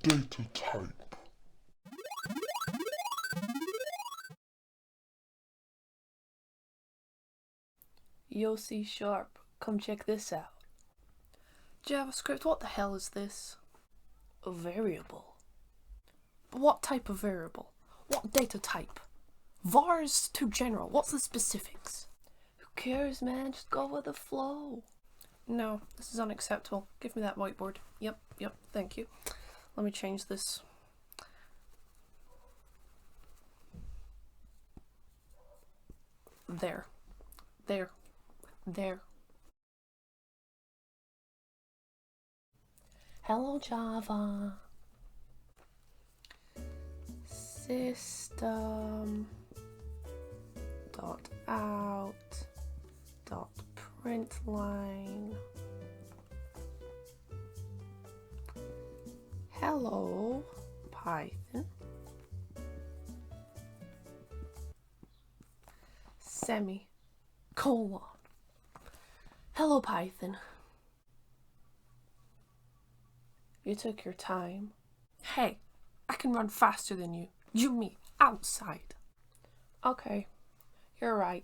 data type? Yo, C#, come check this out. JavaScript, what the hell is this? A variable. But what type of variable? What data type? var is too general. What's the specifics? Who cares, man? Just go with the flow. No, this is unacceptable. Give me that whiteboard. Yep, thank you. Let me change this. There. Hello, Java. System dot out dot println. Hello, Python. Semicolon. Hello, Python. You took your time. Hey, I can run faster than you. You, me, outside. Okay, you're right.